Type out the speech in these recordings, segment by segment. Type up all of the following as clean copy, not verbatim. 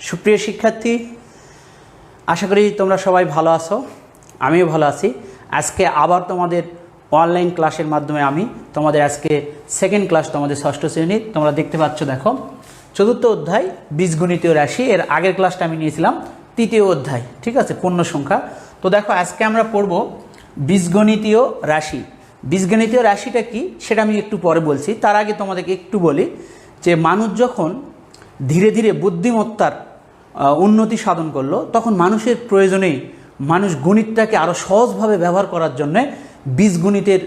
সুপ্রিয় শিক্ষার্থী, আশা করি তোমরা সবাই ভালো আছো, আমিও ভালো আছি। আজকে আবার তোমাদের অনলাইন ক্লাসের মাধ্যমে আমি তোমাদের আজকে সেকেন্ড ক্লাস, তোমাদের ষষ্ঠ শ্রেণীর, তোমরা দেখতে পাচ্ছ, দেখো চতুর্থ অধ্যায় বীজগণিতীয় রাশি। এর আগের ক্লাসটা আমি নিয়েছিলাম তৃতীয় অধ্যায়, ঠিক আছে, পূর্ণ সংখ্যা। তো দেখো আজকে আমরা পড়ব বীজগণিতীয় রাশি। বীজগণিতীয় রাশিটা কি সেটা আমি একটু পরে বলছি। তার আগে তোমাদেরকে একটু বলি যে মানুষ যখন ধীরে ধীরে বুদ্ধিমত্তার উন্নতি সাধন করলো, তখন মানুষের প্রয়োজনেই মানুষ গণিতটাকে আরও সহজভাবে ব্যবহার করার জন্যে বীজগণিতের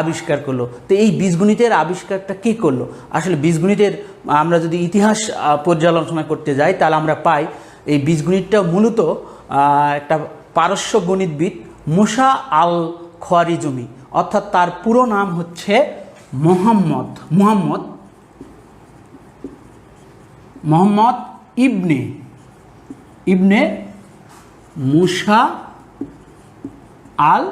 আবিষ্কার করলো। তো এই বীজগণিতের আবিষ্কারটা কী করলো? আসলে বীজগণিতের আমরা যদি ইতিহাস পর্যালোচনা করতে যাই, তাহলে আমরা পাই এই বীজগণিতটা মূলত একটা পারস্য গণিতবিদ মুসা আল খোয়ারিজমি, অর্থাৎ তার পুরো নাম হচ্ছে মোহাম্মদ ইবনে মুসা আল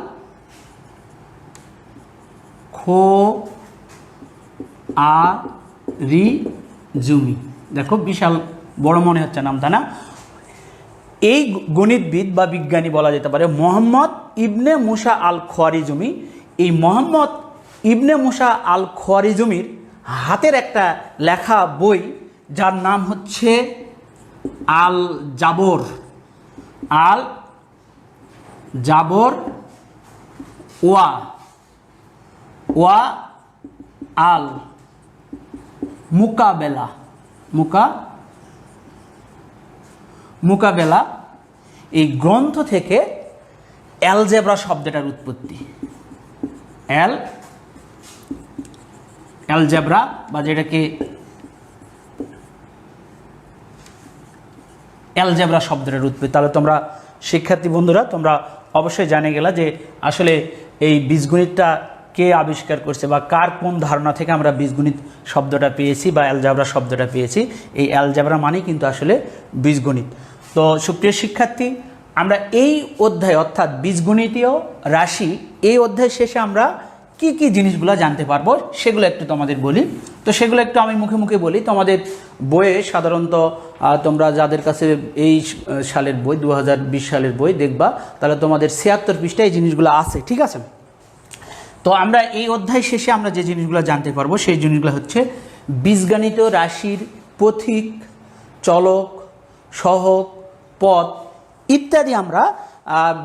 খোয়ারিজমি। দেখো বিশাল বড় মনে হচ্ছে নামটা, না? এই গণিতবিদ বা বিজ্ঞানী বলা যেতে পারে মোহাম্মদ ইবনে মুসা আল খোয়ারিজমি। এই মোহাম্মদ ইবনে মুসা আল খোয়ারিজমির হাতের একটা লেখা বই, যার নাম হচ্ছে আল জাবর ওয়া আল মুকাবেলা। এই গ্রন্থ থেকে অ্যালজেব্রা শব্দটার উৎপত্তি। অ্যালজেব্রা বা যেটাকে অ্যালজেব্রা শব্দটার উৎপত্তি। তাহলে তোমরা শিক্ষার্থী বন্ধুরা, তোমরা অবশ্যই জানে গেলা যে আসলে এই বীজগণিতটা কে আবিষ্কার করছে বা কার কোন ধারণা থেকে আমরা বীজগণিত শব্দটা পেয়েছি বা অ্যালজেব্রা শব্দটা পেয়েছি। এই অ্যালজেব্রা মানেই কিন্তু আসলে বীজগণিত। তো সুপ্রিয় শিক্ষার্থী, আমরা এই অধ্যায় অর্থাৎ বীজগণিতীয় রাশি, এই অধ্যায় শেষে আমরা কি কি জিনিসগুলো জানতে পারবো সেগুলো একটু তোমাদের বলি। তো সেগুলো একটু আমি মুখে মুখে বলি। তোমাদের বইয়ে সাধারণত তোমরা যাদের কাছে এই সালের বই 2020 সালের বই দেখবা, তাহলে তোমাদের 76 পৃষ্ঠায় এই জিনিসগুলো আছে, ঠিক আছে? তো আমরা এই অধ্যায় শেষে আমরা যে জিনিসগুলো জানতে পারবো সেই জিনিসগুলো হচ্ছে বীজগণিত রাশির পথিক, চলক, সহগ, পদ ইত্যাদি আমরা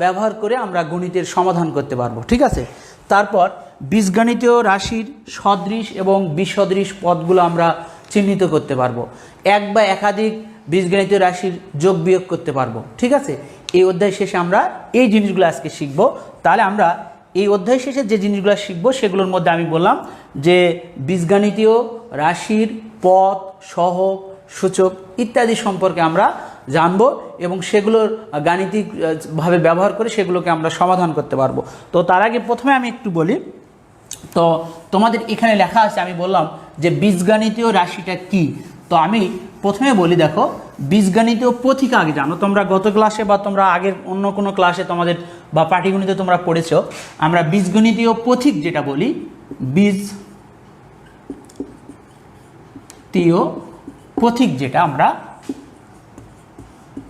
ব্যবহার করে আমরা গণিতের সমাধান করতে পারবো, ঠিক আছে? তারপর বীজগণিতীয় রাশির সদৃশ এবং বিসদৃশ পদগুলো আমরা চিহ্নিত করতে পারবো। এক বা একাধিক বীজগণিতীয় রাশির যোগ বিয়োগ করতে পারবো, ঠিক আছে? এই অধ্যায় শেষে আমরা এই জিনিসগুলো আজকে শিখবো। তাহলে আমরা এই অধ্যায় শেষে যে জিনিসগুলো শিখবো সেগুলোর মধ্যে আমি বললাম যে বীজগণিতীয় রাশির পদ, সহগ, সূচক ইত্যাদি সম্পর্কে আমরা জানবো এবং সেগুলোর গাণিতিকভাবে ব্যবহার করে সেগুলোকে আমরা সমাধান করতে পারবো। তো তার আগে প্রথমে আমি একটু বলি, তো তোমাদের এখানে লেখা আছে, আমি বললাম যে বীজগণিতীয় রাশিটা কি। তো আমি প্রথমে বলি, দেখো বীজগণিতীয় পথিক আগে জানো তোমরা, গত ক্লাসে বা তোমরা আগের অন্য কোনো ক্লাসে তোমাদের বা পাটিগণিতে তোমরা পড়েছো। আমরা বীজগণিতীয় পথিক যেটা বলি, বীজগণিতীয় পথিক যেটা আমরা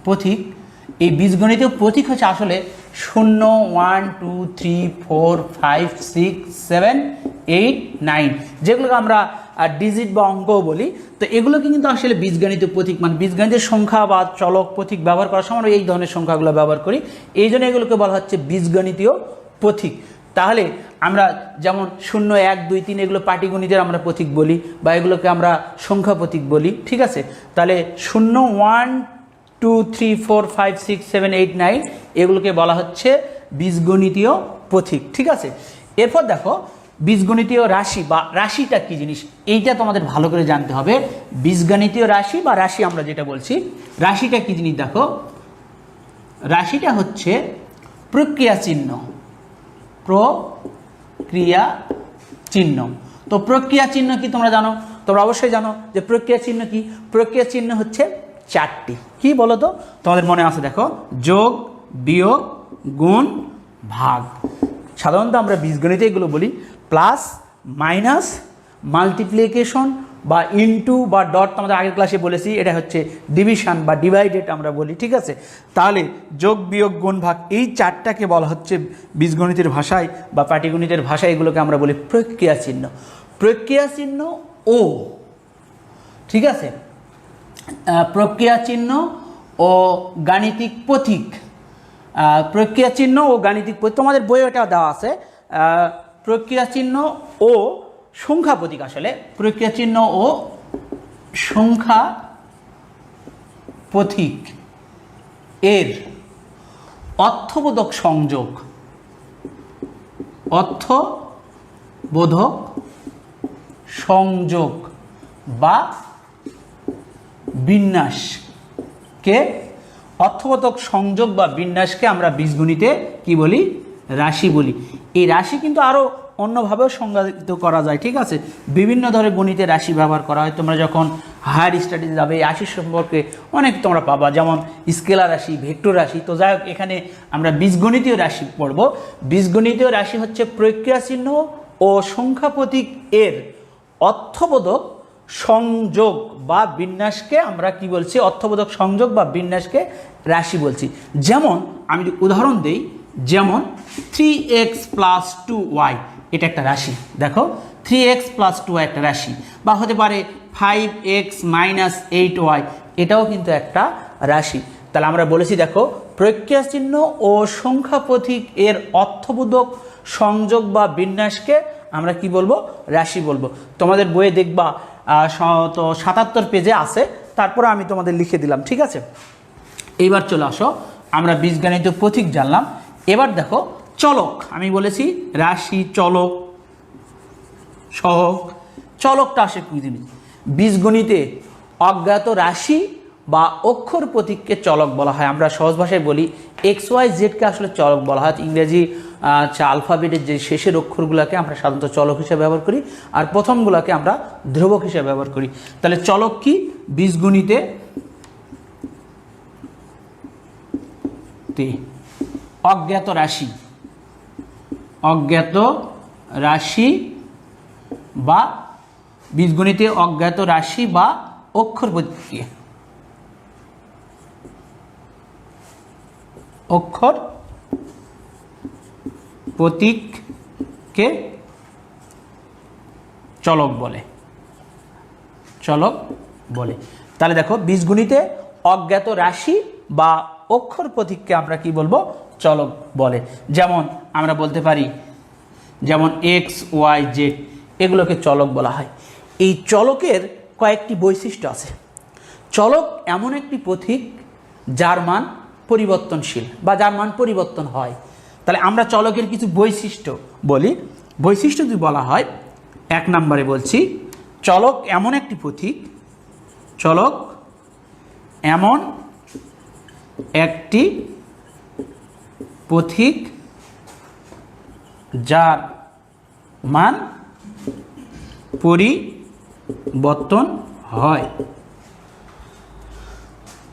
পথিক, এই বীজগণিতীয় পথিক হচ্ছে আসলে 0, 1, 2, 3, 4, 5, 6, 7, 8, 9 যেগুলোকে আমরা ডিজিট বা অঙ্কও বলি। তো এগুলোকে কিন্তু আসলে বীজগণিতীয় পথিক, মানে বীজগণিতের সংখ্যা বা চলক পথিক ব্যবহার করার সময় আমরা এই ধরনের সংখ্যাগুলো ব্যবহার করি, এই জন্য এগুলোকে বলা হচ্ছে বীজগণিতীয় পথিক। তাহলে আমরা যেমন 0, 1, 2, 3 এগুলো পাটিগণিতের আমরা পথিক বলি বা এগুলোকে আমরা সংখ্যা পথিক বলি, ঠিক আছে? তাহলে 0, 1, 2, 3, 4, 5, 6, 7, 8, 9 এগুলোকে বলা হচ্ছে বীজগণিতীয় পথিক, ঠিক আছে? এরপর দেখো বীজগণিতীয় রাশি বা রাশিটা কি জিনিস, এইটা তোমাদের ভালো করে জানতে হবে। বীজগণিতীয় রাশি বা রাশি আমরা যেটা বলছি, রাশিটা কি জিনিস দেখো, রাশিটা হচ্ছে প্রক্রিয়া চিহ্ন। তো প্রক্রিয়া চিহ্ন কি তোমরা জানো? তোমরা অবশ্যই জানো যে প্রক্রিয়া চিহ্ন কি। প্রক্রিয়া চিহ্ন হচ্ছে 4টি। কি বলো তো? তোমাদের মনে আছে, দেখো যোগ, বিয়োগ, গুণ, ভাগ। সাধারণত আমরা বীজগণিতে এগুলো বলি প্লাস, মাইনাস, মাল্টিপ্লিকেশন, বা ইনটু বা ডট আমাদের আগের ক্লাসে বলেছি, এটা হচ্ছে ডিভিশন বা ডিভাইডেড আমরা বলি, ঠিক আছে। তাহলে যোগ বিয়োগ গুণ ভাগ এই চারটাকে বলা হচ্ছে বীজগণিতের ভাষায় বা পাটিগণিতের ভাষায় এগুলোকে আমরা বলি প্রক্রিয়া চিহ্ন। প্রক্রিয়া চিহ্ন ও, ঠিক আছে, প্রক্রিয়া চিহ্ন ও গাণিতিক প্রতীক, প্রক্রিয়া চিহ্ন ও গাণিতিক প্রতীক তোমাদের বইয়ে এটা দেওয়া আছে। প্রক্রিয়া চিহ্ন ও সংখ্যা প্রতীক, আসলে প্রক্রিয়া চিহ্ন ও সংখ্যা প্রতীক এর অর্থবোধক সংযোগ, অর্থবোধক সংযোগ বা বিন্যাসকে, অর্থবোধক সংযোগ বা বিন্যাসকে আমরা বীজগণিতে কি বলি? রাশি বলি। এই রাশি কিন্তু আরও অন্যভাবেও সংজ্ঞায়িত করা যায়, ঠিক আছে। বিভিন্ন ধরনের গণিতে রাশি ব্যবহার করা হয়। তোমরা যখন হায়ার স্টাডিজ যাবে এই রাশি সম্পর্কে অনেক তোমরা পাবা, যেমন স্কেলার রাশি, ভেক্টর রাশি। তো যাই হোক, এখানে আমরা বীজগণিতীয় রাশি পড়ব। বীজগণিতীয় রাশি হচ্ছে প্রক্রিয়া চিহ্ন ও সংখ্যা প্রতীক এর অর্থবোধক সংযোগ বা বিন্যাসকে আমরা কি বলছি? অর্থবোধক সংযোগ বা বিন্যাসকে রাশি বলছি। যেমন আমি উদাহরণ দেই, যেমন 3x + 2y এটা একটা রাশি। দেখো 3x + 2y একটা রাশি, বা হতে পারে 5x - 8y এটাও কিন্তু একটা রাশি। তাহলে আমরা বলেছি, দেখো প্রক্রিয়া চিহ্ন ও সংখ্যা প্রতীক এর অর্থবোধক সংযোগ বা বিন্যাসকে আমরা কি বলবো? রাশি বলবো। তোমাদের বইয়ে দেখবা তো 77 পেজে আছে, তারপরে আমি তোমাদের লিখে দিলাম, ঠিক আছে। এইবার চলে আসো, আমরা বীজগণিত প্রতীক জানলাম। এবার দেখো চলক, আমি বলেছি রাশি, চলক, সহগ। চলকটা আসে কি জিনিস? বীজগণিতে অজ্ঞাত রাশি বা অক্ষর প্রতীককে চলক বলা হয়। আমরা সহজ ভাষায় বলি XYZকে আসলে চলক বলা হয়। ইংরেজি আলফাবেটের যে শেষের অক্ষরগুলোকে আমরা সাধারণত চলক হিসেবে ব্যবহার করি, আর প্রথমগুলোকে আমরা ধ্রুবক হিসেবে ব্যবহার করি। তাহলে চলক কি? বীজগণিতে অজ্ঞাত রাশি, অজ্ঞাত রাশি বা বীজগণিতে অজ্ঞাত রাশি বা অক্ষর প্রতীক, অক্ষর প্রতীককে চলক বলে, চলক বলে। তাহলে দেখো বীজগণিতে অজ্ঞাত রাশি বা অক্ষর প্রতীককে আমরা কি বলবো? চলক বলে। যেমন আমরা বলতে পারি, যেমন XYZ এগুলোকে চলক বলা হয়। এই চলকের কয়েকটি বৈশিষ্ট্য আছে। চলক এমন একটি প্রতীক যার মান পরিবর্তনশীল বা যার মান পরিবর্তন হয়। তাহলে আমরা চলকের কিছু বৈশিষ্ট্য বলি। বৈশিষ্ট্য যদি বলা হয়, 1 নম্বরে বলছি, চলক এমন একটি প্রতীক, চলক এমন একটি প্রতীক যার মান পরিবর্তন হয়।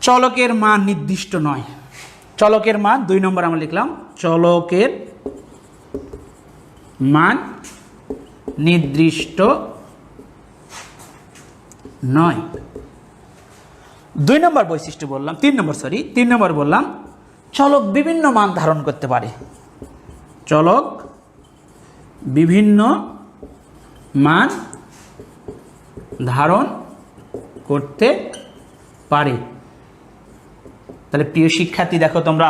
চলকের মান নির্দিষ্ট নয়। চলকের মান 2 নম্বর আমরা লিখলাম, চলকের মান নির্দিষ্ট নয়। 2 নম্বর বৈশিষ্ট্য বললাম, 3 নম্বর বললাম, চলক বিভিন্ন মান ধারণ করতে পারে। চলক বিভিন্ন মান ধারণ করতে পারে। তাহলে প্রিয় শিক্ষার্থী, দেখো তোমরা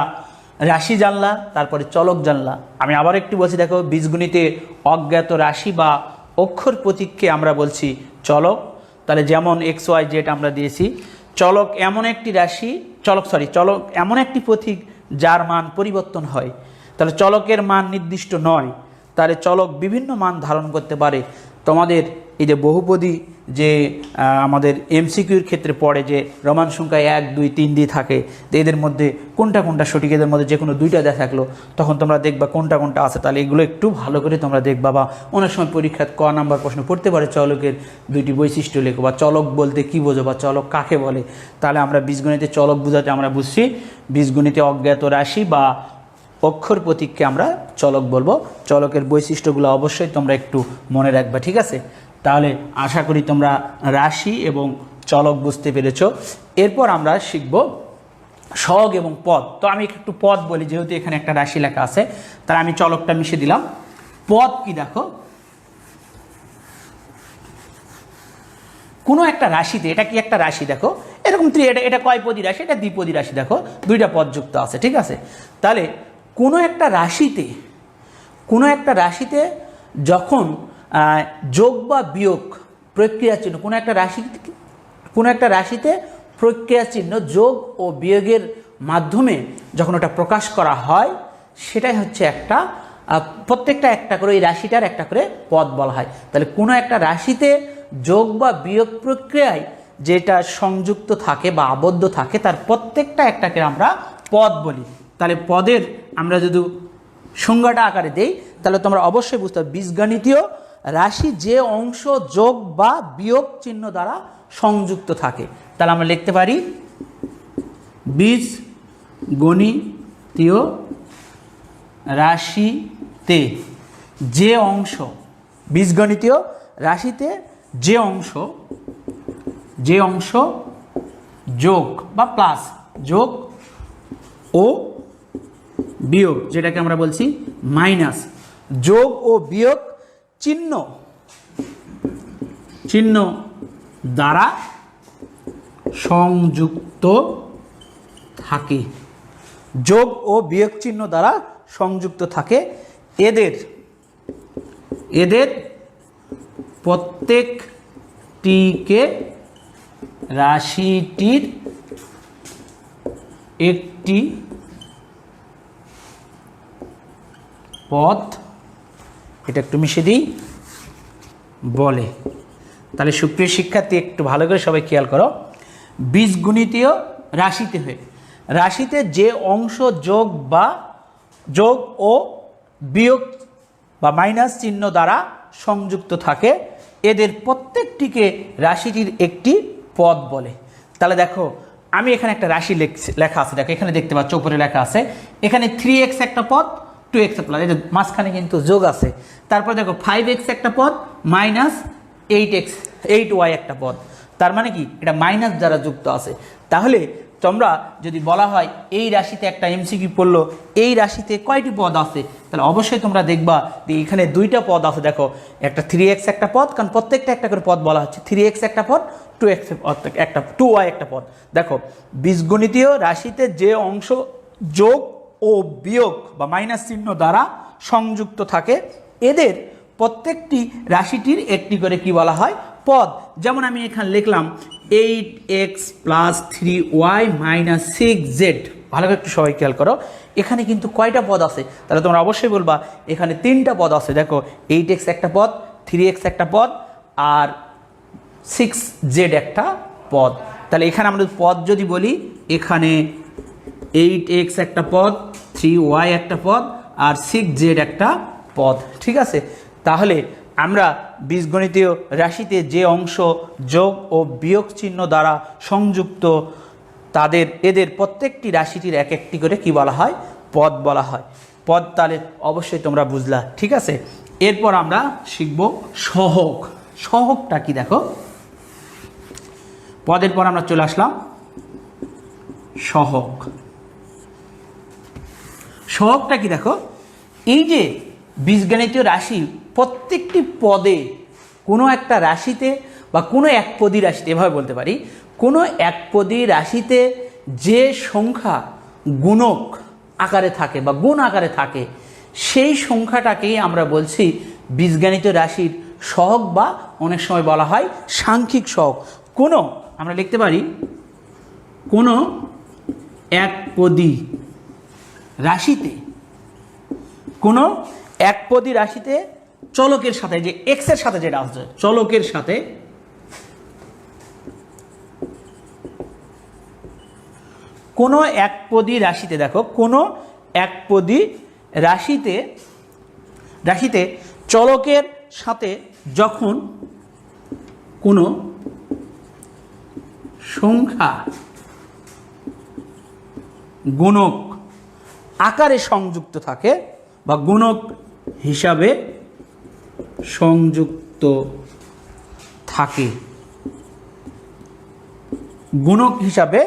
রাশি জানলা, তারপরে চলক জানলা। আমি আবার একটু বলছি, দেখো বীজগণিতে অজ্ঞাত রাশি বা অক্ষর প্রতীককে আমরা বলছি চলক। তাহলে যেমন XYZ আমরা দিয়েছি। চলক এমন একটি রাশি, চলক এমন একটি প্রতীক যার মান পরিবর্তন হয়। তাহলে চলকের মান নির্দিষ্ট নয়। তাহলে চলক বিভিন্ন মান ধারণ করতে পারে। তোমাদের এই যে বহুপদী যে আমাদের MCQর ক্ষেত্রে পড়ে, যে রোমান সংখ্যায় 1 2 3 দিয়ে থাকে, এদের মধ্যে কোনটা কোনটা সঠিক, এদের মধ্যে যে কোনো 2টা দেওয়া থাকলো, তখন তোমরা দেখবা কোনটা কোনটা আছে। তাহলে এগুলো একটু ভালো করে তোমরা দেখবা, বা অনেক সময় পরীক্ষায় ক নাম্বার প্রশ্ন পড়তে পারে, চলকের 2টি বৈশিষ্ট্য লেখো, বা চলক বলতে কি বোঝো, বা চলক কাকে বলে। তাহলে আমরা বীজগণিতে চলক বোঝাতে আমরা বুঝছি বীজগণিতে অজ্ঞাত রাশি বা অক্ষর প্রতীককে আমরা চলক বলবো। চলকের বৈশিষ্ট্যগুলো অবশ্যই তোমরা একটু মনে রাখবা, ঠিক আছে। তাহলে আশা করি তোমরা রাশি এবং চলক বুঝতে পেরেছ। এরপর আমরা শিখব সহগ এবং পদ। তো আমি একটু পদ বলি, যেহেতু এখানে একটা রাশি লেখা আছে, তাহলে আমি চলকটা মিশিয়ে দিলাম। পদ কি দেখো, কোনো একটা রাশিতে, এটা কি একটা রাশি দেখো, এরকম এটা কয়পদী রাশি, এটা দ্বিপদী রাশি, দেখো দুইটা পদ যুক্ত আছে, ঠিক আছে। তাহলে কোনো একটা রাশিতে যখন যোগ বা বিয়োগ প্রক্রিয়া চিহ্ন, কোনো একটা রাশিতে প্রক্রিয়া চিহ্ন যোগ ও বিয়োগের মাধ্যমে যখন ওটা প্রকাশ করা হয়, সেটাই হচ্ছে একটা, প্রত্যেকটা একটা করে এই রাশিটার একটা করে পদ বলা হয়। তাহলে কোনো একটা রাশিতে যোগ বা বিয়োগ প্রক্রিয়ায় যেটা সংযুক্ত থাকে বা আবদ্ধ থাকে, তার প্রত্যেকটা একটাকে আমরা পদ বলি। তাহলে পদের আমরা যদি সংজ্ঞাটা আকারে দেই, তাহলে তোমরা অবশ্যই বুঝতে হবে বীজগণিতীয় রাশি যে অংশ যোগ বা বিয়োগ চিহ্ন দ্বারা সংযুক্ত থাকে। তাহলে আমরা লিখতে পারি বীজগণিতীয় রাশিতে যে অংশ, বীজগণিতীয় রাশিতে যে অংশ যোগ বা প্লাস, যোগ ও বিয়োগ, যেটাকে আমরা বলছি মাইনাস, যোগ ও বিয়োগ চিহ্ন দ্বারা সংযুক্ত থাকে, যোগ ও বিয়োগ চিহ্ন দ্বারা সংযুক্ত থাকে, এদের প্রত্যেকটিকে রাশিটির একটি পদ, এটা একটু মিশিয়ে দিই, বলে। তাহলে সুপ্রিয় শিক্ষার্থী একটু ভালো করে সবাই খেয়াল করো, বীজগণিতীয় রাশিতে যে অংশ যোগ ও বিয়োগ বা মাইনাস চিহ্ন দ্বারা সংযুক্ত থাকে, এদের প্রত্যেকটিকে রাশিটির একটি পদ বলে। তাহলে দেখো আমি এখানে একটা রাশি লেখা আছে, দেখো এখানে দেখতে পাচ্ছ উপরে লেখা আছে, এখানে 3x একটা পদ, 2x প্লাস, এই যে মাঝখানে কিন্তু যোগ আছে। তারপর দেখো 5x একটা পদ, মাইনাস 8y একটা পদ। তার মানে কি, এটা মাইনাস দ্বারা যুক্ত আছে। তাহলে তোমরা যদি বলা হয় এই রাশিতে একটা এমসিকিউ পড়লো, এই রাশিতে কয়টি পদ আছে, তাহলে অবশ্যই তোমরা দেখবা যে এখানে দুইটা পদ আছে। দেখো একটা 3x একটা পদ, কারণ প্রত্যেকটা একটা করে পদ বলা হচ্ছে, 3x একটা পদ, 2y একটা পদ। দেখো বীজগণিতীয় রাশিতে যে অংশ যোগ ও বিয়োগ বা মাইনাস চিহ্ন দ্বারা সংযুক্ত থাকে, এদের প্রত্যেকটি রাশিটির একটি করে কি বলা হয়, পদ। যেমন আমি এখানে লিখলাম 8x plus 3y minus 6z। ভালো করে একটু সবাই খেয়াল করো, এখানে কিন্তু কয়টা পদ আছে, তাহলে তোমরা অবশ্যই বলবা এখানে 3টা পদ আছে। দেখো 8x একটা পদ, 3x একটা পদ, আর 6z একটা পদ। তাহলে এখানে আমরা পদ যদি বলি, এখানে 8x একটা পদ, 3y একটা পদ, আর 6z একটা পদ, ঠিক আছে। তাহলে আমরা বীজগণিতীয় রাশিতে যে অংশ যোগ ও বিয়োগ চিহ্ন দ্বারা সংযুক্ত, এদের প্রত্যেকটি রাশিটির এক একটি করে কি বলা হয়, পদ বলা হয়। পদ তাহলে অবশ্যই তোমরা বুঝলা, ঠিক আছে। এরপর আমরা শিখব সহগ। সহগটা কি দেখো, পদের পর আমরা চলে আসলাম সহগ। সহগটা কি দেখো, এই যে বীজগণিতীয় রাশি প্রত্যেকটি পদে, কোনো একটা রাশিতে বা কোনো একপদী রাশিতে, এভাবে বলতে পারি, কোনো একপদী রাশিতে যে সংখ্যা গুণক আকারে থাকে বা গুণ আকারে থাকে, সেই সংখ্যাটাকেই আমরা বলছি বীজগণিতীয় রাশির সহগ, বা অনেক সময় বলা হয় সাংখ্যিক সহগ। কোনো, আমরা লিখতে পারি কোনো একপদী রাশিতে, কোনো একপদী রাশিতে চলকের সাথে, যে x এর সাথে যেটা আসছে, চলকের সাথে কোনো একপদী রাশিতে, দেখো কোনো একপদী রাশিতে চলকের সাথে যখন কোনো সংখ্যা গুণক আকারে সংযুক্ত থাকে বা গুণক হিসাবে সংযুক্ত থাকে, গুণক হিসাবে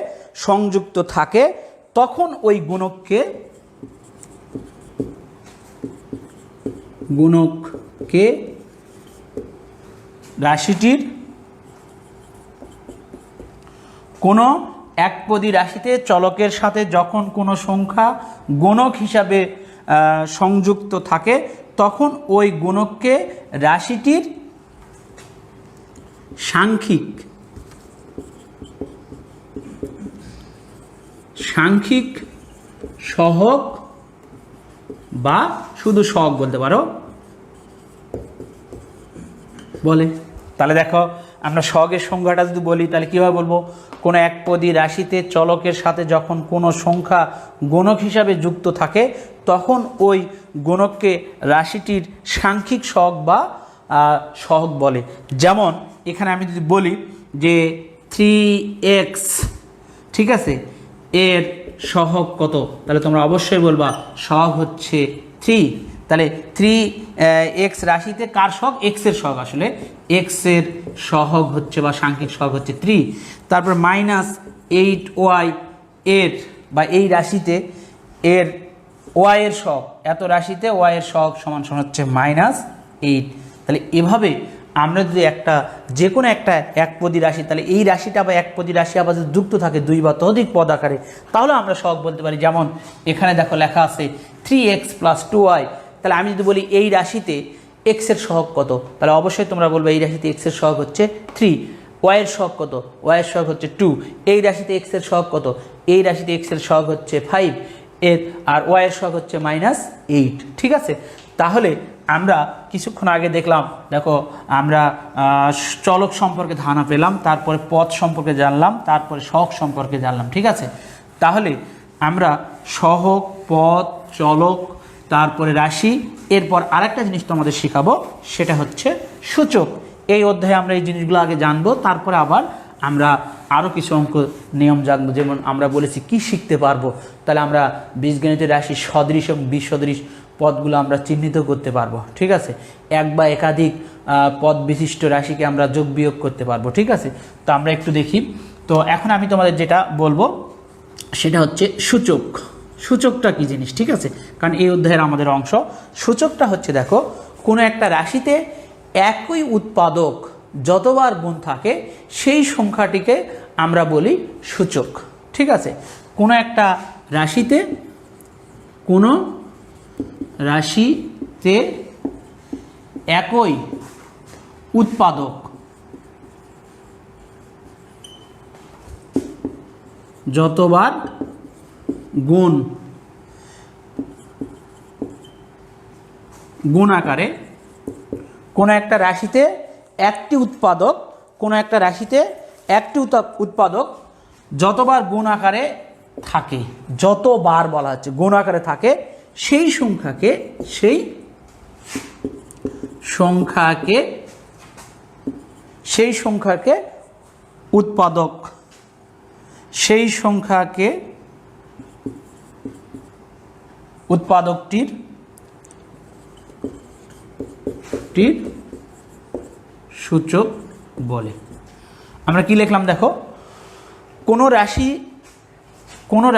সংযুক্ত থাকে, তখন ওই গুণককে রাশিটির কোনো একপদী রাশিতে চলকের সাথে যখন কোনো সংখ্যা গুণক হিসাবে সংযুক্ত থাকে, তখন ওই গুণককে রাশিটির সাংখ্যিক সহগ বা শুধু সহগ বলতে পারো বলে। তাহলে দেখো, আমরা সহগের সংজ্ঞাটা যদি বলি তাহলে কীভাবে বলবো? কোনো একপদী রাশিতে চলকের সাথে যখন কোনো সংখ্যা গুণক হিসাবে যুক্ত থাকে, তখন ওই গুণককে রাশিটির সাংখ্যিক সহগ বা সহগ বলে। যেমন এখানে আমি যদি বলি যে 3x, ঠিক আছে, এর সহগ কত, তাহলে তোমরা অবশ্যই বলবা সহগ হচ্ছে 3। তাহলে 3x রাশিতে কার সহগ? x এর সহগ। আসলে x এর সহগ হচ্ছে বা সাংখ্যিক সহগ হচ্ছে 3। তারপর -8y এর বা এই রাশিতে এর y এর সহগ, এত রাশিতে y এর সহগ সমান সমান হচ্ছে -8। তাহলে এভাবে আমরা যদি যে কোনো একটা একপদী রাশি, তাহলে এই রাশিটা বা একপদী রাশি আবার যদি যুক্ত থাকে দুই বা ততোধিক পদ আকারে, তাহলে আমরা সহগ বলতে পারি। যেমন এখানে দেখো লেখা আছে 3x + 2y। তাহলে আমি যদি বলি এই রাশিতে x এর সহগ কত, তাহলে অবশ্যই তোমরা বলবে এই রাশিতে x এর সহগ হচ্ছে 3। y এর সহগ কত? y এর সহগ হচ্ছে 2। এই রাশিতে x এর সহগ কত? এই রাশিতে x এর সহগ হচ্ছে 5 আর y এর সহগ হচ্ছে -8। ঠিক আছে, তাহলে আমরা কিছুক্ষণ আগে দেখলাম, দেখো আমরা চলক সম্পর্কে ধারণা পেলাম, তারপরে পদ সম্পর্কে জানলাম, তারপরে সহগ সম্পর্কে জানলাম। ঠিক আছে, তাহলে আমরা সহগ, পদ, চলক, তারপরে রাশি, এরপর আরেকটা জিনিস তোমাদের শেখাবো, সেটা হচ্ছে সূচক। এই অধ্যায়ে আমরা এই জিনিসগুলো আগে জানবো, তারপরে আবার আমরা আরও কিছু অঙ্ক নিয়ম জানবো। যেমন আমরা বলেছি কি শিখতে পারবো, তাহলে আমরা বীজগণিতের রাশি সদৃশ এবং বিসদৃশ পদগুলো আমরা চিহ্নিত করতে পারবো। ঠিক আছে, এক বা একাধিক পদ বিশিষ্ট রাশিকে আমরা যোগ বিয়োগ করতে পারবো। ঠিক আছে, তো আমরা একটু দেখি। তো এখন আমি তোমাদের যেটা বলবো সেটা হচ্ছে সূচক। সূচকটা কি জিনিস? ঠিক আছে, কারণ এই অধ্যায়ের আমাদের অংশ। সূচকটা হচ্ছে, দেখো, কোনো একটা রাশিতে একই উৎপাদক যতবার গুণ থাকে সেই সংখ্যাটিকে আমরা বলি সূচক। ঠিক আছে, কোনো একটা রাশিতে একই উৎপাদক যতবার গুণ আকারে, কোনো একটা রাশিতে একটি উৎপাদক যতবার গুণ আকারে থাকে, যতবার বলা হচ্ছে গুণ আকারে থাকে, সেই সংখ্যাকে উৎপাদকটির সূচক বলে। আমরা কি লিখলাম দেখো, কোনো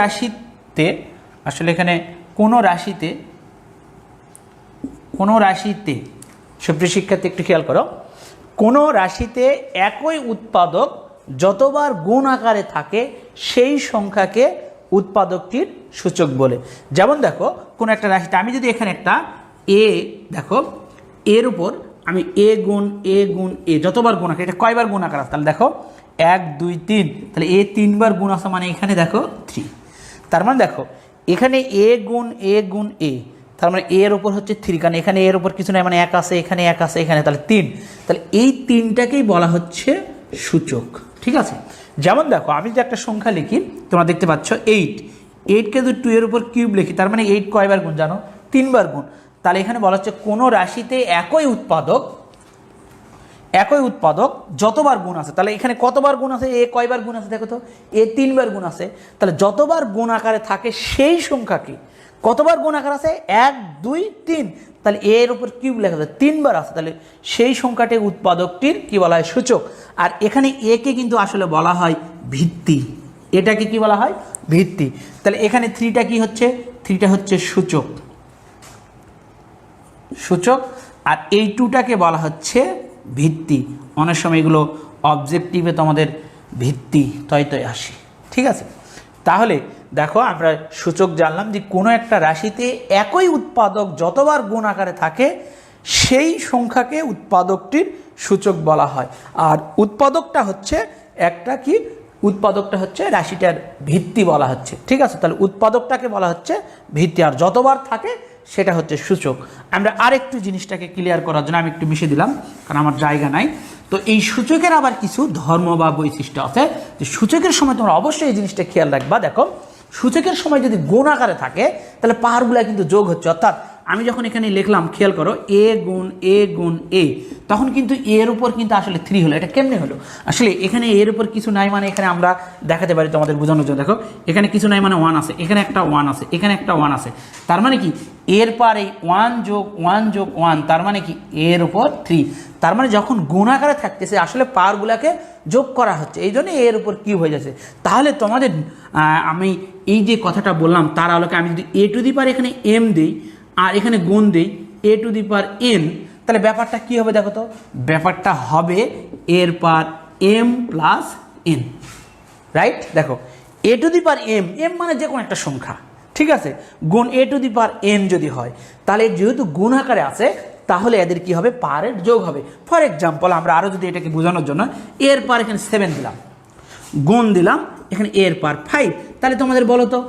রাশিতে আসলে এখানে কোনো রাশিতে সুপ্রিয় শিক্ষার্থী একটু খেয়াল করো, কোনো রাশিতে একই উৎপাদক যতবার গুণ আকারে থাকে সেই সংখ্যাকে উৎপাদকটির সূচক বলে। যেমন দেখো, কোনো একটা রাশিতে আমি যদি এখানে একটা দেখো, এর উপর আমি এ গুণ এ যতবার গুণ আকারে, এটা কয়বার গুণ আকার আছে? তাহলে দেখো 1 2 3, তাহলে এ 3 বার গুণ আছে, মানে এখানে দেখো 3। তার মানে দেখো এখানে এ গুণ এ, তার মানে এর উপর হচ্ছে 3, কারণ এখানে এর উপর কিছু নাই, মানে 1 আছে, এখানে 1 আছে, এখানে তাহলে 3। তাহলে এই 3টাকেই বলা হচ্ছে সূচক। ঠিক আছে, যেমন দেখো আমি যদি একটা সংখ্যা লিখি, তোমরা দেখতে পাচ্ছ 8কে যদি 2 এর উপর কিউব লিখি, তার মানে 8 কয়বার গুণ জানো? 3 বার গুণ। তাহলে এখানে বলা হচ্ছে কোনো রাশিতে একই উৎপাদক যতবার গুণ আছে। তাহলে এখানে কতবার গুণ আছে? এ কয়বার গুণ আছে দেখো তো? এ 3 বার গুণ আছে। তাহলে যতবার গুণ আকারে থাকে সেই সংখ্যাকে, কতবার গুণ আকার আছে? 1 2 3, তাহলে এর উপর কিউব লেখা আছে 3 বার আছে, তাহলে সেই সংখ্যাটি উৎপাদকটির কি বলা হয়? সূচক। আর এখানে এ কে কিন্তু আসলে বলা হয় ভিত্তি, এটাকে কি বলা হয়? ভিত্তি। তাহলে এখানে 3টা কি হচ্ছে? 3টা হচ্ছে সূচক, সূচক, আর এই 2টাকে বলা হচ্ছে ভিত্তি। অনেক সময় এগুলো অবজেক্টিভে তোমাদের ভিত্তি তয় আসে, ঠিক আছে? তাহলে দেখো আমরা সূচক জানলাম যে কোনো একটা রাশিতে একই উৎপাদক যতবার গুণ আকারে থাকে সেই সংখ্যাকে উৎপাদকটির সূচক বলা হয়। আর উৎপাদকটা হচ্ছে একটা কি? উৎপাদকটা হচ্ছে রাশিটার ভিত্তি বলা হচ্ছে, ঠিক আছে? তাহলে উৎপাদকটাকে বলা হচ্ছে ভিত্তি, আর যতবার থাকে সেটা হচ্ছে সূচক। আমরা আরেকটু জিনিসটাকে ক্লিয়ার করার জন্য আমি একটু মিশে দিলাম, কারণ আমার জায়গা নাই। তো এই সূচকের আবার কিছু ধর্ম বা বৈশিষ্ট্য আছে, যে সূচকের সময় তোমরা অবশ্যই এই জিনিসটা খেয়াল রাখবা। দেখো, সূচকের সময় যদি গুণ আকারে থাকে তাহলে পাহাড়গুলো কিন্তু যোগ হচ্ছে, অর্থাৎ আমি যখন এখানে লিখলাম, খেয়াল করো, এ গুণ এ, তখন কিন্তু এর উপর কিন্তু আসলে 3 হলো। এটা কেমনে হলো? আসলে এখানে এর উপর কিছু নাই, মানে এখানে আমরা দেখাতে পারি তোমাদের বোঝানোর জন্য। দেখো, এখানে কিছু নাই মানে 1 আছে, এখানে একটা 1 আছে, এখানে একটা 1 আছে, তার মানে কি এর পর এই 1 যোগ 1 যোগ 1, তার মানে কি এর উপর 3। তার মানে যখন গুণ আকারে থাকতেছে আসলে পাওয়ারগুলোকে যোগ করা হচ্ছে, এই জন্য এর উপর কিউব হয়ে যাচ্ছে। তাহলে তোমাদের আমি এই যে কথাটা বললাম তার আলোকে আমি যদি এ টু দি পাওয়ার এখানে এম দিই আর এখানে গুণ দিই এ টু দি পাওয়ার এন, তাহলে ব্যাপারটা কি হবে? দেখো তো, ব্যাপারটা হবে এর power m plus n, right? দেখো, a to the power m, m মানে যে কোনো একটা সংখ্যা, ঠিক আছে, গুণ a to the power N যদি হয়, তাহলে যেহেতু গুণ আকারে আছে তাহলে এদের কি হবে? পাওয়ারের যোগ হবে। ফর এক্সাম্পল, আমরা আরও যদি এটাকে বোঝানোর জন্য এর পার এখানে 7 দিলাম, গুণ দিলাম এখানে এর পার 5, তাহলে তোমাদের বলো তো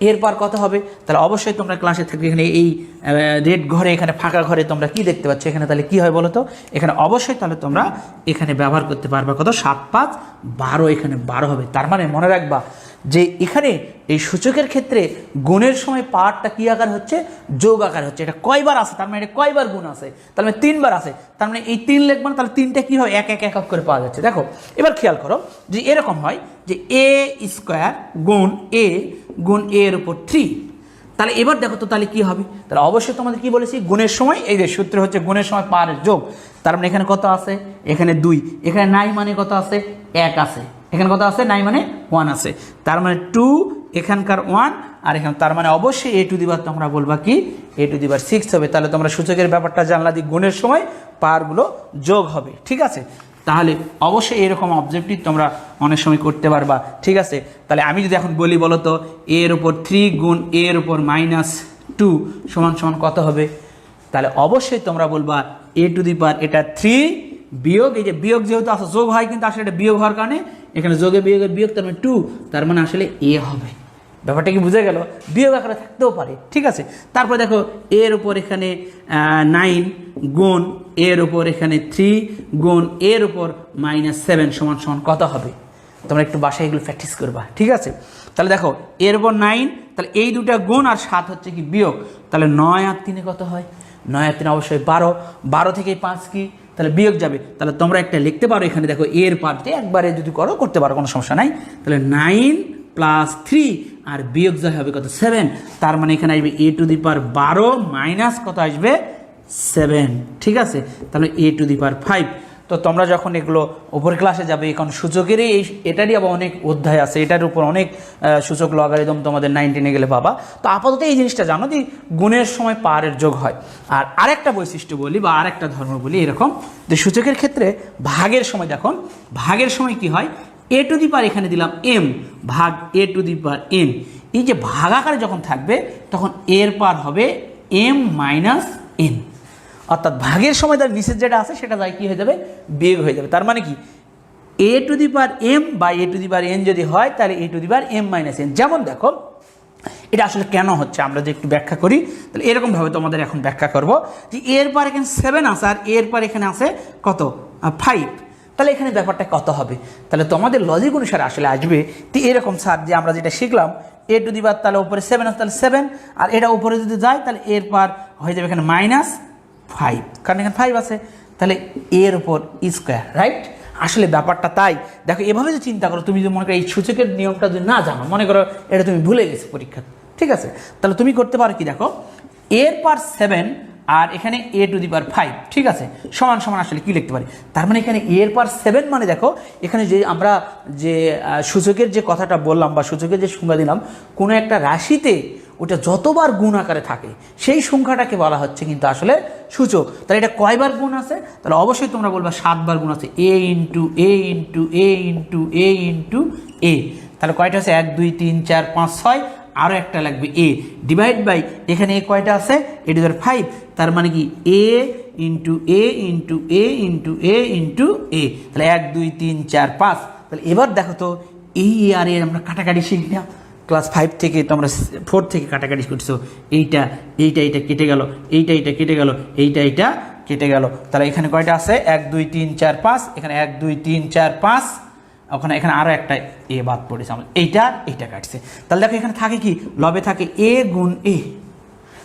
এর পার কত হবে? তাহলে অবশ্যই তোমরা ক্লাসে থাকবে, এখানে এই রেড ঘরে, এখানে ফাঁকা ঘরে তোমরা কি দেখতে পাচ্ছ এখানে? তাহলে কি হয় বলো তো? এখানে অবশ্যই তাহলে তোমরা এখানে ব্যবহার করতে পারবে কত? 7 5 12, এখানে 12 হবে। তার মানে মনে রাখবা যে এখানে এই সূচকের ক্ষেত্রে গুণের সময় পাওয়ারটা কি আকার হচ্ছে? যোগ আকার হচ্ছে। এটা কয়বার আছে? তার মানে এটা কয়বার গুণ আছে? তার মানে 3 বার আছে। তার মানে এই 3 লিখব না, তাহলে 3টা কি হয়? এক এক করে পাওয়া যাচ্ছে। দেখো, এবার খেয়াল করো যে এরকম হয় যে এ স্কোয়ার গুণ এ গুণ এর উপর 3, তাহলে এবার দেখো তো তাহলে কি হবে? তাহলে অবশ্যই তোমাদের কি বলেছি, গুণের সময় এই যে সূত্র হচ্ছে গুণের সময় পাওয়ারের যোগ। তার মানে এখানে কত আছে? এখানে 2, এখানে নাই মানে কত আছে? 1 আছে, এখানে কত আছে? নাই মানে 1 আছে, তার মানে 2, এখানকার 1, আর এখানে তার মানে অবশ্যই এ টু দি পাওয়ার তোমরা বলবা কি? এ টু দি পাওয়ার 6 হবে। তাহলে তোমরা সূচকের ব্যাপারটা জানলা যে গুণের সময় পাওয়ারগুলো যোগ হবে, ঠিক আছে? তাহলে অবশ্যই এরকম অবজেক্টিভ তোমরা অনেক সময় করতে পারবা, ঠিক আছে? তাহলে আমি যদি এখন বলি, বলো তো, এর উপর 3 গুণ এর উপর -2 সমান সমান কত হবে? তাহলে অবশ্যই তোমরা বলবা এ টু দি পাওয়ার এটা 3 বিয়োগ, এই যে বিয়োগ যেহেতু আসলে যোগ হয়, কিন্তু আসলে এটা বিয়োগ হওয়ার কারণে এখানে যোগে বিয়োগের বিয়োগ, তার মানে 2, তার মানে আসলে এ হবে। ব্যাপারটা কি বুঝে গেল? বিয়োগ আকারে থাকতেও পারে, ঠিক আছে? তারপর দেখো, এর উপর এখানে 9 গুণ এর উপর এখানে 3 গুণ এর উপর -7 সমান সমান কত হবে? তোমরা একটু বাসায় এগুলো প্র্যাকটিস করবা, ঠিক আছে? তাহলে দেখো, এর উপর 9, তাহলে এই দুটা গুণ আর 7 হচ্ছে কি বিয়োগ, তাহলে 9 আর 3 কত হয়? 9 আর 3 অবশ্যই 12, 12 থেকে 5 কি? তাহলে বিয়োগ যাবে। তাহলে তোমরা একটা লিখতে পারো এখানে, দেখো এর পার্টে একবারে যদি করতে পারো, কোনো সমস্যা নাই। তাহলে 9 প্লাস 3 আর বিয়োগ যা হবে কত? 7, তার মানে এখানে আসবে এ টু দি পাওয়ার 12 মাইনাস কত আসবে? 7, ঠিক আছে? তাহলে এ টু দি পাওয়ার 5। তো তোমরা যখন এগুলো উপরের ক্লাসে যাবে, এখন সূচকেরই এটারই আবার অনেক অধ্যায় আছে, এটার উপর অনেক সূচক লগারিদম তোমাদের 9-10 গেলে পাবা। তো আপাতত এই জিনিসটা জানো যে গুণের সময় পাওয়ারের যোগ হয়। আর আরেকটা বৈশিষ্ট্য বলি বা আরেকটা ধর্ম বলি এরকম, যে সূচকের ক্ষেত্রে ভাগের সময়, দেখো ভাগের সময় কি হয়? এ টু দি পাওয়ার এখানে দিলাম এম ভাগ এ টু দি পাওয়ার এন, এই যে ভাগ আকারে যখন থাকবে তখন এর পার হবে এম মাইনাস এন, অর্থাৎ ভাগের সময় তার নিচের যেটা আছে সেটা যাই কি হয়ে যাবে? বিয়োগ হয়ে যাবে। তার মানে কি এ টু দি পাওয়ার এম বা এ টু দি পাওয়ার এন যদি হয় তাহলে a to the power m minus n. যেমন দেখো, এটা আসলে কেন হচ্ছে আমরা যে একটু ব্যাখ্যা করি, তাহলে এরকমভাবে তোমাদের এখন ব্যাখ্যা করব যে এর পর এখানে 7 আছে আর এর পর এখানে আছে কত? 5, তাহলে এখানে ব্যাপারটা কত হবে? তাহলে তোমাদের লজিক অনুসারে আসলে আসবে তো এরকম, স্যার যে আমরা যেটা শিখলাম এ টু দি পাওয়ার, তাহলে উপরে 7 আছে, তাহলে 7, আর এটা উপরে যদি যায় তাহলে এর পার হয়ে যাবে এখানে -5, কারণ এখানে 5 আছে, তাহলে এর উপর স্কোয়ার, রাইট? আসলে ব্যাপারটা তাই। দেখো, এভাবে যে চিন্তা করো, তুমি যদি মনে করো এই সূচকের নিয়মটা যদি না জানো, মনে করো এটা তুমি ভুলে গেছো পরীক্ষা, ঠিক আছে, তাহলে তুমি করতে পারো কি দেখো, এর পাওয়ার 7 আর এখানে a টু দি পাওয়ার 5, ঠিক আছে, সমান সমান আসলে কি লিখতে পারি, তার মানে এখানে এর পাওয়ার 7 মানে দেখো এখানে যে আমরা যে সূচকের যে কথাটা বললাম বা সূচকের যে সংজ্ঞা দিলাম, কোনো একটা রাশিতে ওটা যতবার গুণ আকারে থাকে সেই সংখ্যাটাকে বলা হচ্ছে কিন্তু আসলে সূচক। তাহলে এটা কয়বার গুণ আছে, তাহলে অবশ্যই তোমরা বলবা 7 বার গুণ আছে, a into a into a into a into a, তাহলে কয়টা আছে 1 2 3 4 5 6, আরও একটা লাগবে a, ডিভাইড বাই এখানে এ কয়টা আছে a টু দি পাওয়ার 5, তার মানে কি a into a into a into a into a, তাহলে 1 2 3 4 5। তাহলে এবার দেখো তো এই আর এর আমরা কাটাকাটি শিখি না, ক্লাস 5 থেকে তোমরা 4 থেকে কাটাকাটি করছো, এইটা এইটা এইটা কেটে গেল, এইটা এইটা কেটে গেল, এইটা এইটা কেটে গেল, তাহলে এখানে কয়টা আছে 1 2 3 4 5, এখানে 1 2 3 4 5, ওখানে এখানে আরও একটা এ বাদ পড়েছে আমার, এইটা কাটছে, তাহলে দেখো এখানে থাকে কি লবে থাকে এ গুণ এ,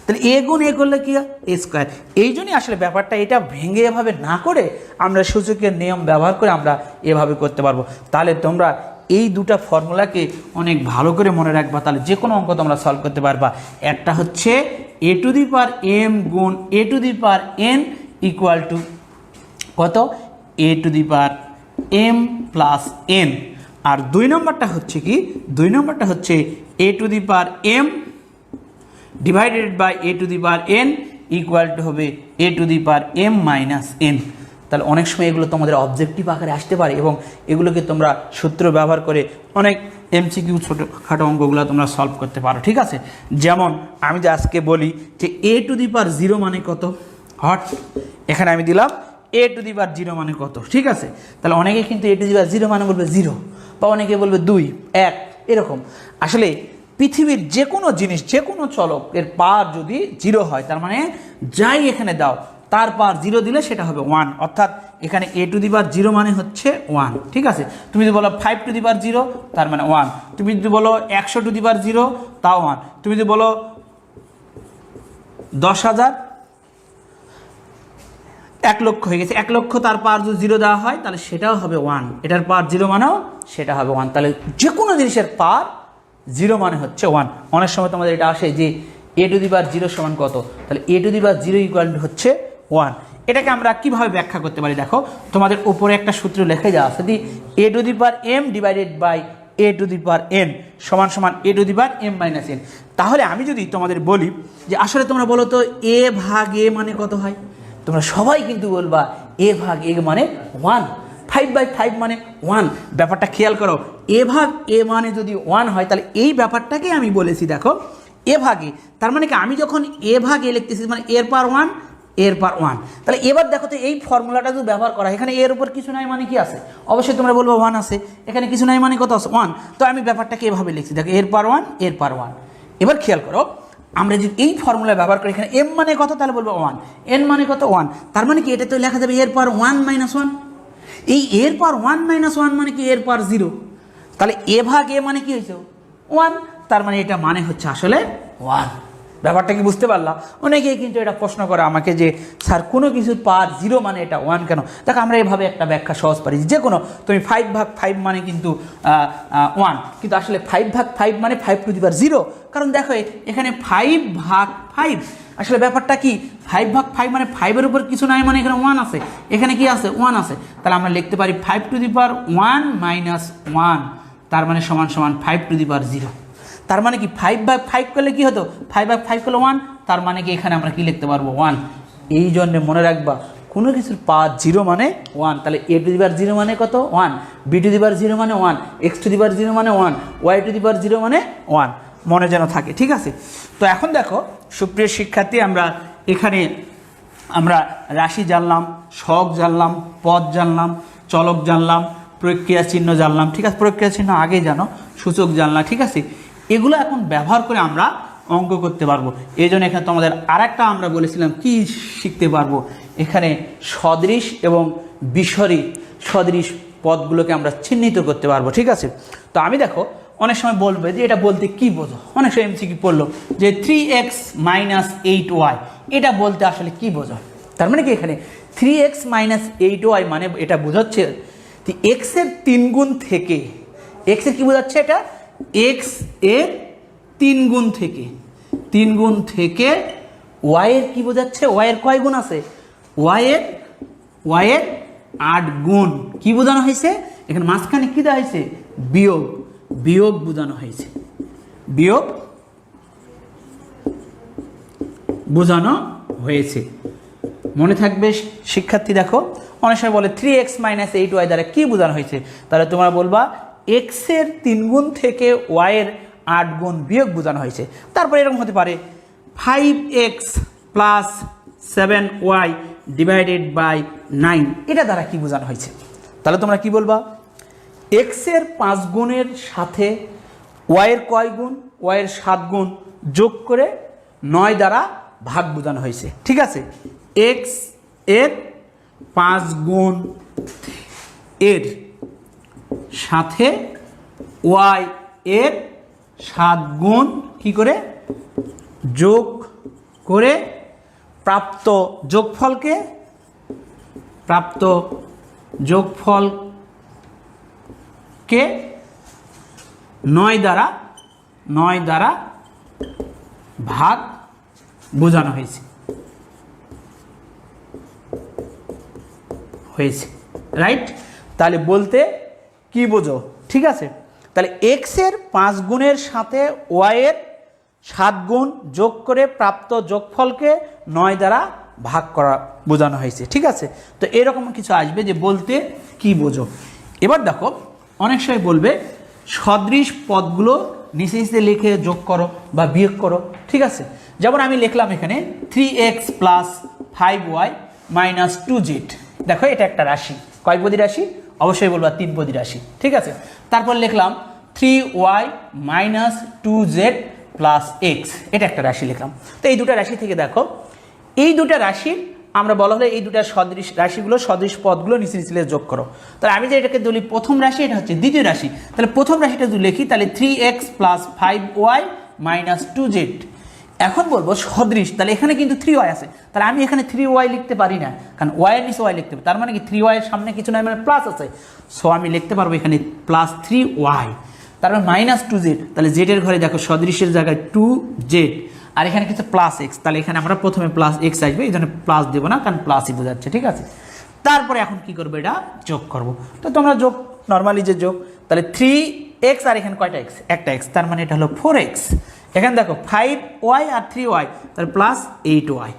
তাহলে এ গুণ এ করলে কি এ স্কোয়ার। এই জন্যই আসলে ব্যাপারটা এটা ভেঙে এভাবে না করে আমরা সূচকের নিয়ম ব্যবহার করে আমরা এভাবে করতে পারবো। তাহলে তোমরা এই দুটা ফর্মুলাকে অনেক ভালো করে মনে রাখবা, তাহলে যে কোনো অঙ্ক তোমরা সলভ করতে পারবা। একটা হচ্ছে a to the power m গুণ a to the power n equal to কত, a to the power m plus n, আর 2 নম্বরটা হচ্ছে কি, 2 নম্বরটা হচ্ছে a to the power m divided by a to the power n equal to হবে a to the power m minus n. তাহলে অনেক সময় এগুলো তোমাদের অবজেক্টিভ আকারে আসতে পারে এবং এগুলোকে তোমরা সূত্র ব্যবহার করে অনেক এমসিকিউ ছোটোখাটো অঙ্কগুলো তোমরা সলভ করতে পারো, ঠিক আছে। যেমন আমি যে আজকে বলি যে এ টু দি পাওয়ার 0 মানে কত, হট এখানে আমি দিলাম এ টু দি পাওয়ার 0 মানে কত, ঠিক আছে। তাহলে অনেকে কিন্তু এ টু দি পাওয়ার 0 মানে বলবে 0, বা অনেকে বলবে 2 1 এরকম। আসলে পৃথিবীর যে কোনো জিনিস, যে কোনো চলক এর পাওয়ার যদি 0 হয়, তার মানে যাই এখানে দাও তার পাওয়ার 0 দিলে সেটা হবে 1, অর্থাৎ এখানে এ টু দি পাওয়ার 0 মানে হচ্ছে 1, ঠিক আছে। তুমি যদি বলো 5 টু দি পাওয়ার 0 তার মানে 1, তুমি যদি বলো 100 টু দি পাওয়ার 0 তাও 1, তুমি যদি বলো 10,000 1 লক্ষ হয়ে গেছে, 1 লক্ষ তার পাওয়ার যদি 0 দেওয়া হয় তাহলে সেটাও হবে 1, এটার পাওয়ার 0 মানেও সেটা হবে 1। তাহলে যে কোনো জিনিসের পাওয়ার 0 মানে হচ্ছে 1। অনেক সময় তোমাদের এটা আসে যে এ টু দি পাওয়ার 0 সমান কত, তাহলে a to the power 0 equal to হচ্ছে 1। এটাকে আমরা কিভাবে ব্যাখ্যা করতে পারি, দেখো তোমাদের উপরে একটা সূত্র লেখে যাওয়া আছে, the a to the power m divided by a to the power n সমান সমান a to the power m minus n. তাহলে আমি যদি তোমাদের বলি যে আসলে তোমরা বলো তো এ ভাগ এ মানে কত হয়, তোমরা সবাই কিন্তু বলবা এ ভাগ এ মানে 1, 5/5 মানে 1। ব্যাপারটা খেয়াল করো, এ ভাগ এ মানে যদি 1 হয় তাহলে এই ব্যাপারটাকে আমি বলেছি দেখো এ ভাগে, তার মানে কি আমি যখন এ ভাগ এ লিখতেছি মানে এর পাওয়ার 1 এর পাওয়ার 1। তাহলে এবার দেখো তো এই ফর্মুলাটা যদি ব্যবহার করা, এখানে এর উপর কিছু নাই মানে কি আছে, অবশ্যই তোমরা বলবো 1 আছে, এখানে কিছু নাই মানে কত আছে 1, তো আমি ব্যাপারটাকে এভাবে লিখছি দেখো এর পাওয়ার 1 এর পাওয়ার 1। এবার খেয়াল করো আমরা যদি এই ফর্মুলা ব্যবহার করি, এখানে এম মানে কত তাহলে বলবো 1, এন মানে কত 1, তার মানে কি এটা তো লেখা যাবে এর পাওয়ার 1 মাইনাস 1। এই এর পাওয়ার 1 মাইনাস 1 মানে কি এর পাওয়ার 0, তাহলে এ ভাগ এ মানে কি হয়েছে 1, তার মানে এটা মানে হচ্ছে আসলে 1। ব্যাপারটা কি বুঝতে পারলাম? অনেকেই কিন্তু এটা প্রশ্ন করে আমাকে যে স্যার কোনো কিছুর পাওয়ার 0 মানে এটা 1 কেন? দেখো আমরা এভাবে একটা ব্যাখ্যা সহজ পারি, যে কোনো তুমি 5/5 মানে কিন্তু 1, কিন্তু আসলে 5/5 মানে 5 টু দি পাওয়ার 0, কারণ দেখো এখানে 5/5 আসলে ব্যাপারটা কি 5/5 মানে 5-এর উপর কিছু নাই মানে এখানে 1 আছে, এখানে কি আছে 1 আছে, তাহলে আমরা লিখতে পারি 5 টু দি পাওয়ার 1 মাইনাস 1, তার মানে সমান সমান 5 টু দি পাওয়ার 0। তার মানে কি 5/5 করলে কি হতো 5/5 করলে 1, তার মানে কি এখানে আমরা কি লিখতে পারবো 1। এই জন্য মনে রাখবা কোনো কিছুর পাওয়ার 0 মানে 1, তাহলে এ টু দি পাওয়ার 0 মানে কত 1, বি টু দি পাওয়ার 0 মানে 1, এক্স টু দি পাওয়ার 0 মানে 1, ওয়াই টু দি পাওয়ার 0 মানে 1, মনে যেন থাকে, ঠিক আছে। তো এখন দেখো সুপ্রিয় শিক্ষার্থী, আমরা এখানে আমরা রাশি জানলাম, সহগ জানলাম, পদ জানলাম, চলক জানলাম, প্রক্রিয়া চিহ্ন জানলাম, ঠিক আছে, প্রক্রিয়া চিহ্ন আগে জানো, সূচক জানলাম, ঠিক আছে। এগুলো এখন ব্যবহার করে আমরা অঙ্ক করতে পারবো। এই জন্য এখানে তোমাদের আরেকটা আমরা বলেছিলাম কি শিখতে পারবো, এখানে সদৃশ এবং বিসরী সদৃশ পদগুলোকে আমরা চিহ্নিত করতে পারবো, ঠিক আছে। তো আমি দেখো অনেক সময় বলবে যে এটা বলতে কি বোঝো, অনেক সময় এমসিকিউ পড়লো যে 3x - 8y এটা বলতে আসলে কি বোঝো, তার মানে কি এখানে 3x - 8y মানে এটা বোঝাচ্ছে x এর 3 গুণ থেকে, x এর কি বোঝাচ্ছে, এটা x এর তিন গুণ থেকে ওয়াইয়ের কি বোঝাচ্ছে, ওয়াইয়ের কয় গুণ আছে, ওয়াইয়ের 8 গুণ কি বোঝানো হয়েছে, এখানে মাঝখানে কি দেওয়া হয়েছে, বিয়োগ বোঝানো হয়েছে, বিয়োগ বোঝানো হয়েছে। মনে থাকবে শিক্ষার্থী। দেখো অনেক সময় বলে 3x - 8y দ্বারা কি বোঝানো হয়েছে, তাহলে তোমরা বলবা x এর 3 গুণ থেকে y এর 8 গুণ বিয়োগ বোঝানো হয়েছে। তারপর এরকম হতে পারে 5x + 7y / 9, এটা দ্বারা কি বোঝানো হয়েছে, তাহলে তোমরা কি বলবা, x এর 5 গুণের সাথে y এর কয় গুণ, y এর 7 গুণ যোগ করে 9 দ্বারা ভাগ বোঝানো হয়েছে। ঠিক আছে, x এর 5 গুণ এর সাথে y এর 7 গুণ কি করে যোগ করে প্রাপ্ত যোগফলকে 9 দ্বারা ভাগ বোঝানো হয়েছে। রাইট, তাহলে বলতে কি বোঝো, ঠিক আছে। তাহলে x এর 5 গুণের সাথে y এর 7 গুণ যোগ করে প্রাপ্ত যোগফলকে 9 দ্বারা ভাগ করা বোঝানো হয়েছে। ঠিক আছে, তো এরকম কিছু আসবে যে বলতে কি বোঝো। এবার দেখো অনেক সময় বলবে সদৃশ পদগুলো নিচে নিচে লিখে যোগ করো বা বিয়োগ করো। ঠিক আছে, যেমন আমি লিখলাম এখানে 3x + 5y - 2z। দেখো এটা একটা রাশি, কয়পদী রাশি, অবশ্যই বলবা 3 পদী রাশি। ঠিক আছে, তারপর লিখলাম 3y - 2z + x, এটা একটা রাশি লিখলাম। তো এই দুটো রাশি থেকে দেখো, এই দুটো রাশির আমরা বলা হলো এই দুটো সদৃশ রাশিগুলো সদৃশ পদগুলো নিচে নিচে যোগ করো। তাহলে আমি যে এটাকে বলি প্রথম রাশি, এটা হচ্ছে দ্বিতীয় রাশি। তাহলে প্রথম রাশিটা যদি লিখি তাহলে 3x + 5y - 2z। এখন বলবো সদৃশ, তাহলে এখানে কিন্তু 3y আছে, তাহলে আমি এখানে 3y লিখতে পারি না, কারণ y এর নিচে y লিখতে হবে, তার মানে কি 3y এর সামনে কিছু নাই, মানে প্লাস আছে। সো আমি লিখতে পারবো এখানে +3y, তারপর -2z। তাহলে z এর ঘরে দেখো সদৃশের জায়গায় 2z, আর এখানে কিছু +x, তাহলে এখানে আমরা প্রথমে +x আসবে, এই জন্য প্লাস দেবো না, কারণ প্লাসই বোঝাচ্ছে। ঠিক আছে, তারপরে এখন কি করবো, এটা যোগ করব। তো তোমরা যোগ নর্মালি যে যোগ, তাহলে 3x আর এখানে কয়টা x, একটা x, তার মানে এটা হলো 4x। এখানে দেখো 5y আর 3y, তাহলে +8y।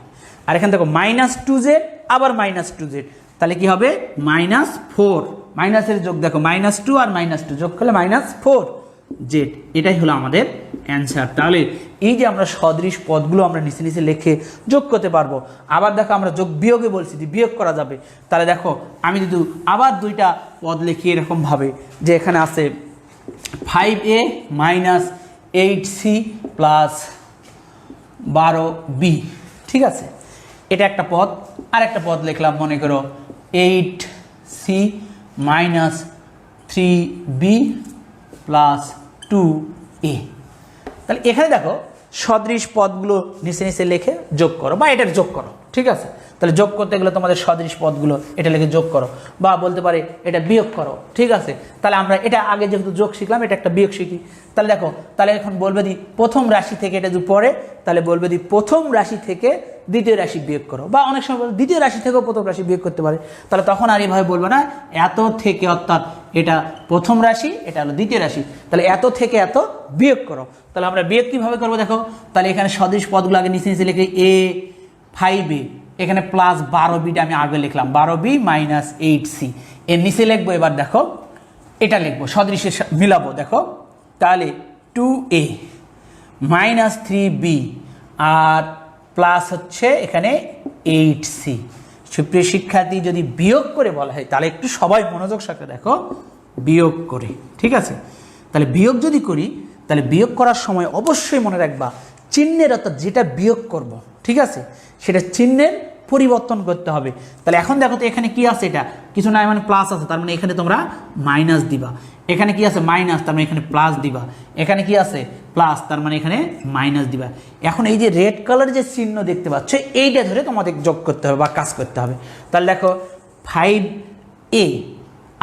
আর এখানে দেখো -2z আবার -2z, তাহলে কি হবে -4, মাইনাসের যোগ দেখো -2 আর -2 যোগ করলে -4z। এটাই হলো আমাদের অ্যান্সার। তাহলে এই যে আমরা সদৃশ পদগুলো আমরা নিচে নিচে লিখে যোগ করতে পারবো। আবার দেখো আমরা যোগ বিয়োগে বলছি যে বিয়োগ করা যাবে। তাহলে দেখো আমি যদি আবার দুইটা পদ লিখি এরকমভাবে, যে এখানে আছে 5a - 8c + 12b। ঠিক আছে, এটা একটা পদ। আর একটা পদ লিখলাম, মনে করো 8c - 3b + 2a। তাহলে এখানে দেখো সদৃশ পদগুলো নিচে নিচে লিখে যোগ করো বা এটার যোগ করো। ঠিক আছে, তাহলে যোগ করতে গেলে তোমাদের সদৃশ পদগুলো এটা লিখে যোগ করো, বা বলতে পারে এটা বিয়োগ করো। ঠিক আছে, তাহলে আমরা এটা আগে যেহেতু যোগ শিখলাম, এটা একটা বিয়োগ শিখি। তাহলে দেখো, তাহলে এখন বলবে দি প্রথম রাশি থেকে এটা যদি পড়ে, তাহলে বলবে দি প্রথম রাশি থেকে দ্বিতীয় রাশি বিয়োগ করো, বা অনেক সময় দ্বিতীয় রাশি থেকেও প্রথম রাশি বিয়োগ করতে পারে। তাহলে তখন আর এইভাবে বলবো না এত থেকে, অর্থাৎ এটা প্রথম রাশি, এটা হলো দ্বিতীয় রাশি, তাহলে এত থেকে এত বিয়োগ করো। তাহলে আমরা বিয়োগ কীভাবে করবো দেখো, তাহলে এখানে সদৃশ পদগুলো আগে নিচে নিচে লিখে a 5a, এখানে +12bটা আমি আগে লিখলাম 12b - 8c, এর নিচে লিখবো। এবার দেখো এটা লিখবো সদৃশের মিলাবো, দেখো তাহলে 2a - 3b আর প্লাস হচ্ছে এখানে 8c। সুপ্রিয় শিক্ষার্থী, যদি বিয়োগ করে বলা হয় তাহলে একটু সবাই মনোযোগ সাথে দেখো, বিয়োগ করে। ঠিক আছে, তাহলে বিয়োগ যদি করি, তাহলে বিয়োগ করার সময় অবশ্যই মনে রাখবা চিহ্নের, অর্থাৎ যেটা বিয়োগ করব, ঠিক আছে, সেটা চিহ্নের পরিবর্তন করতে হবে। তাহলে এখন দেখো তো এখানে কি আছে, এটা কিছু না, মানে প্লাস আছে, তার মানে এখানে তোমরা মাইনাস দিবা। এখানে কি আছে মাইনাস, তার মানে এখানে প্লাস দিবা। এখানে কি আছে প্লাস, তার মানে এখানে মাইনাস দিবা। এখন এই যে রেড কালার যে চিহ্ন দেখতে পাচ্ছ, এইটা ধরে তোমাদের যোগ করতে হবে বা কাজ করতে হবে। তাহলে দেখো 5a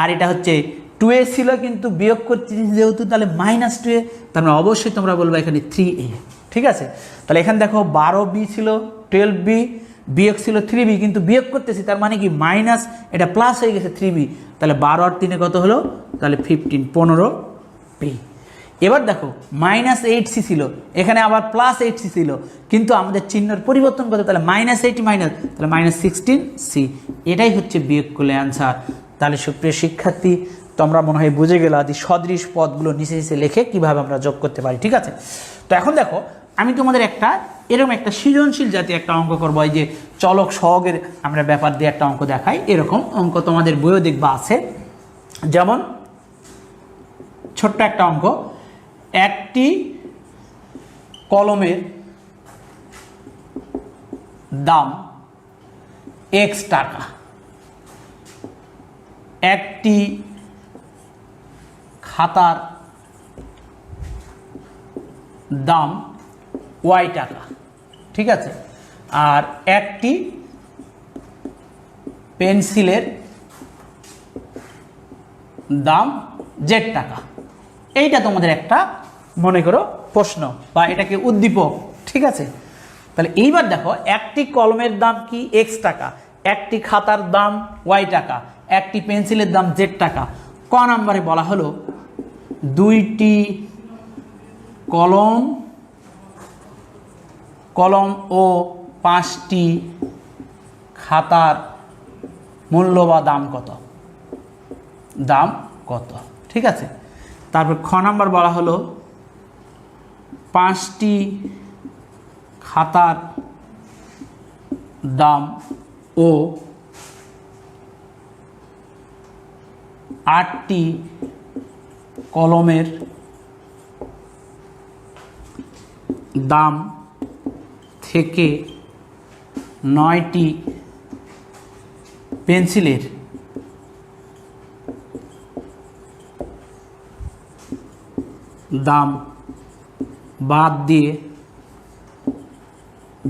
আর এটা হচ্ছে 2a ছিল কিন্তু বিয়োগ করতেছি যেহেতু, তাহলে -2a, তার মানে অবশ্যই তোমরা বলবো এখানে 3a। ঠিক আছে, তাহলে এখানে দেখো 12b ছিল 12b, বিয়োগ ছিল 3b, কিন্তু বিয়োগ করতেছি তার মানে কি মাইনাস, এটা প্লাস হয়ে গেছে 3b, তাহলে 12 আর 3 কত হলো, তাহলে 15, 15b। এবার দেখো -8c ছিল, এখানে আবার +8c ছিল, কিন্তু আমাদের চিহ্নের পরিবর্তন করতে, তাহলে -8 মাইনাস, তাহলে -16c, এটাই হচ্ছে বিয়োগ করলে অ্যান্সার। তাহলে সুপ্রিয় শিক্ষার্থী, তোমরা মনে হয় বুঝে গেলা যে সদৃশ পদগুলো নিচে নিচে লিখে কীভাবে আমরা যোগ করতে পারি। ঠিক আছে, তো এখন দেখো আমি তোমাদের এরকম একটা সৃজনশীল জাতীয় একটা অঙ্ক করবো, এই যে চলক সহগের আমরা ব্যাপার দিয়ে একটা অঙ্ক দেখাই, এরকম অঙ্ক তোমাদের বইও দেখবা আছে। যেমন ছোট্ট একটা অঙ্ক, একটি কলমের দাম x টাকা, একটি খাতার দাম y টাকা। ঠিক আছে, আর একটি পেন্সিলের দাম z টাকা। এইটা তোমাদের একটা মনে করো প্রশ্ন বা এটাকে উদ্দীপক। ঠিক আছে, তাহলে এইবার দেখো একটি কলমের দাম কি x টাকা, একটি খাতার দাম y টাকা, একটি পেন্সিলের দাম z টাকা। ক নম্বরে বলা হলো দুইটি কলম ও 5টি খাতার মূল্য বা দাম কত। ঠিক আছে, তারপর খ নাম্বার বলা হলো 5টি খাতার দাম ও 8টি কলমের দাম থেকে 9টি পেন্সিলের দাম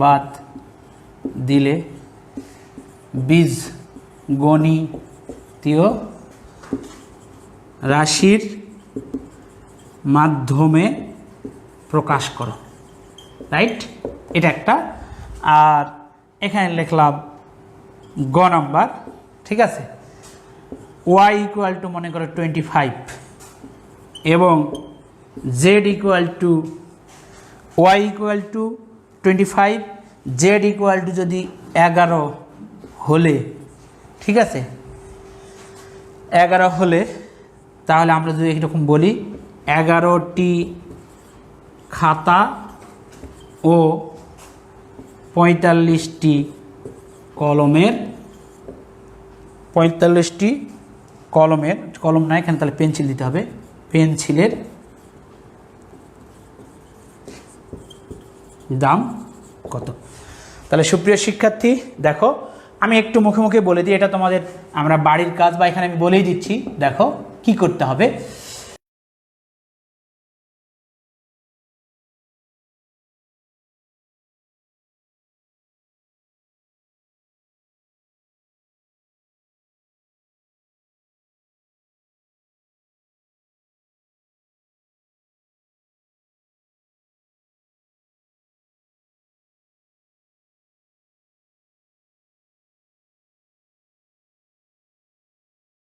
বাদ দিলে বীজগণিতীয় রাশির মাধ্যমে প্রকাশ করো। রাইট, এটা একটা। আর এখানে লিখলাম গ নাম্বার। ঠিক আছে, y ইকুয়াল টু মনে করো 25 এবং z equal to y equal to 25, z equal to যদি 11 হলে, ঠিক আছে 11 হলে, তাহলে আমরা যদি এরকম বলি 11টি খাতা ও 45টি কলমের, কলম না এখানে তাহলে পেন্সিল দিতে হবে, পেন্সিলের দাম কত। তাহলে সুপ্রিয় শিক্ষার্থী দেখো আমি একটু মুখে মুখে বলে দিই, এটা তোমাদের আমরা বাড়ির কাজ বা এখানে আমি বলেই দিচ্ছি। দেখো কি করতে হবে,